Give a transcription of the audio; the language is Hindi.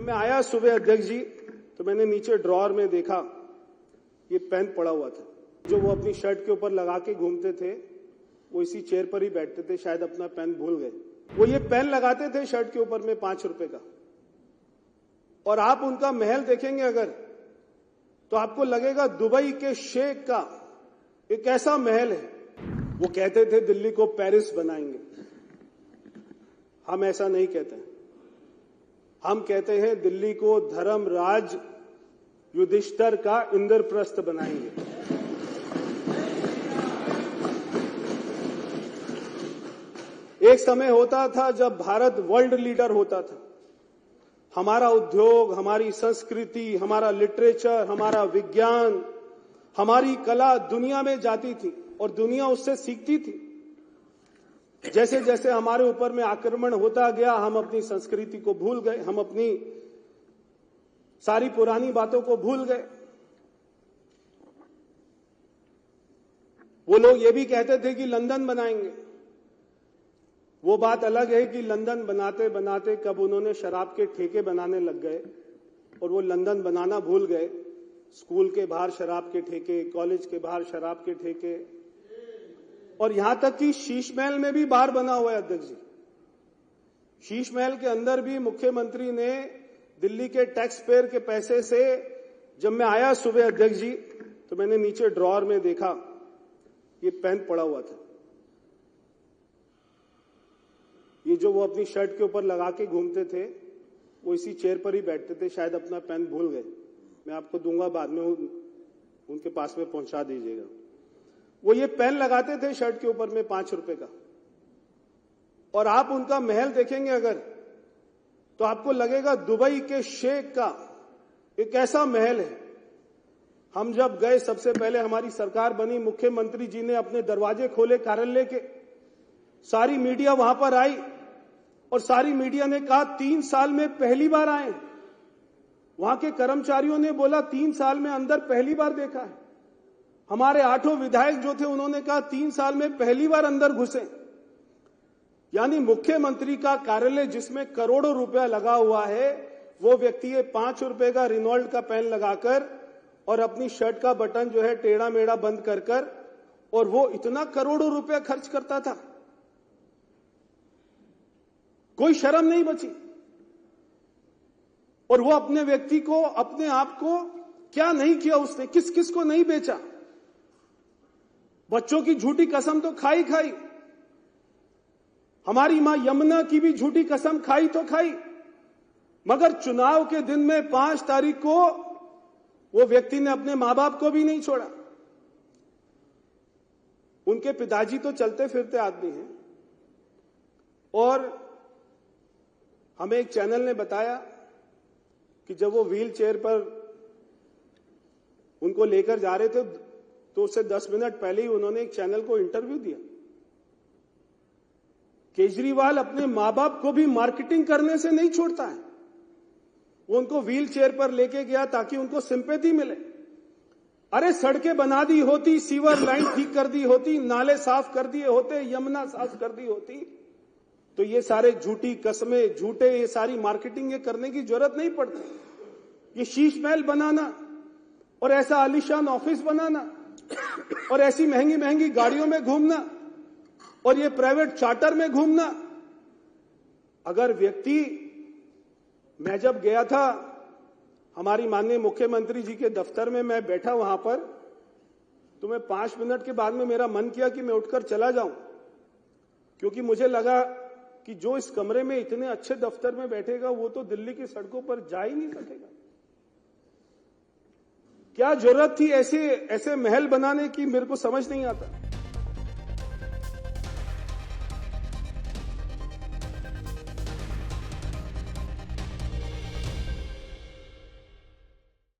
मैं आया सुबह अध्यक्ष जी तो मैंने नीचे ड्रॉअर में देखा ये पेन पड़ा हुआ था जो वो अपनी शर्ट के ऊपर लगा के घूमते थे। वो इसी चेयर पर ही बैठते थे, शायद अपना पेन भूल गए। वो ये पेन लगाते थे शर्ट के ऊपर में 5 रुपए का, और आप उनका महल देखेंगे अगर तो आपको लगेगा दुबई के शेख का एक ऐसा महल है। वो कहते थे दिल्ली को पेरिस बनाएंगे। हम ऐसा नहीं कहते, हम कहते हैं दिल्ली को धर्मराज युधिष्ठिर का इंद्रप्रस्थ बनाएंगे। एक समय होता था जब भारत वर्ल्ड लीडर होता था। हमारा उद्योग, हमारी संस्कृति, हमारा लिटरेचर, हमारा विज्ञान, हमारी कला दुनिया में जाती थी और दुनिया उससे सीखती थी। जैसे जैसे हमारे ऊपर में आक्रमण होता गया, हम अपनी संस्कृति को भूल गए, हम अपनी सारी पुरानी बातों को भूल गए। वो लोग ये भी कहते थे कि लंदन बनाएंगे। वो बात अलग है कि लंदन बनाते बनाते कब उन्होंने शराब के ठेके बनाने लग गए और वो लंदन बनाना भूल गए। स्कूल के बाहर शराब के ठेके, कॉलेज के बाहर शराब के ठेके, और यहां तक कि शीश महल में भी बार बना हुआ है अध्यक्ष जी। शीश महल के अंदर भी मुख्यमंत्री ने दिल्ली के टैक्स पेयर के पैसे से, जब मैं आया सुबह अध्यक्ष जी तो मैंने नीचे ड्रॉअर में देखा ये पेन पड़ा हुआ था। ये जो वो अपनी शर्ट के ऊपर लगा के घूमते थे, वो इसी चेयर पर ही बैठते थे, शायद अपना पेन भूल गए। मैं आपको दूंगा, बाद में उनके पास में पहुंचा दीजिएगा। वो ये पेन लगाते थे शर्ट के ऊपर में 5 रुपए का, और आप उनका महल देखेंगे अगर तो आपको लगेगा दुबई के शेख का एक ऐसा महल है। हम जब गए, सबसे पहले हमारी सरकार बनी, मुख्यमंत्री जी ने अपने दरवाजे खोले कार्यालय के, सारी मीडिया वहां पर आई और सारी मीडिया ने कहा 3 साल में पहली बार आए। वहां के कर्मचारियों ने बोला 3 साल में अंदर पहली बार देखा है। हमारे 8 विधायक जो थे उन्होंने कहा 3 साल में पहली बार अंदर घुसे। यानी मुख्यमंत्री का कार्यालय जिसमें करोड़ों रुपया लगा हुआ है, वो व्यक्ति ये 5 रुपए का रिनॉल्ट का पेन लगाकर और अपनी शर्ट का बटन जो है टेढ़ा मेढ़ा बंद कर और वो इतना करोड़ों रुपया खर्च करता था। कोई शर्म नहीं बची। और वो अपने व्यक्ति को, अपने आप को क्या नहीं किया उसने, किस किस को नहीं बेचा। बच्चों की झूठी कसम तो खाई खाई, हमारी मां यमुना की भी झूठी कसम खाई तो खाई, मगर चुनाव के दिन में 5 तारीख को वो व्यक्ति ने अपने मां बाप को भी नहीं छोड़ा। उनके पिताजी तो चलते फिरते आदमी हैं, और हमें एक चैनल ने बताया कि जब वो व्हील चेयर पर उनको लेकर जा रहे थे तो उससे 10 मिनट पहले ही उन्होंने एक चैनल को इंटरव्यू दिया। केजरीवाल अपने मां बाप को भी मार्केटिंग करने से नहीं छोड़ता है। वो उनको व्हील चेयर पर लेके गया ताकि उनको सिंपैथी मिले। अरे सड़कें बना दी होती, सीवर लाइन ठीक कर दी होती, नाले साफ कर दिए होते, यमुना साफ कर दी होती, तो ये सारे झूठी कस्में, झूठे ये सारी मार्केटिंग ये करने की जरूरत नहीं पड़ती। ये शीश महल बनाना और ऐसा आलीशान ऑफिस बनाना और ऐसी महंगी महंगी गाड़ियों में घूमना और ये प्राइवेट चार्टर में घूमना। अगर व्यक्ति, मैं जब गया था हमारी माननीय मुख्यमंत्री जी के दफ्तर में, मैं बैठा वहां पर, तो मैं 5 मिनट के बाद में मेरा मन किया कि मैं उठकर चला जाऊं, क्योंकि मुझे लगा कि जो इस कमरे में इतने अच्छे दफ्तर में बैठेगा वो तो दिल्ली की सड़कों पर जा ही नहीं सकेगा। क्या जरूरत थी ऐसे महल बनाने की, मेरे को समझ नहीं आता।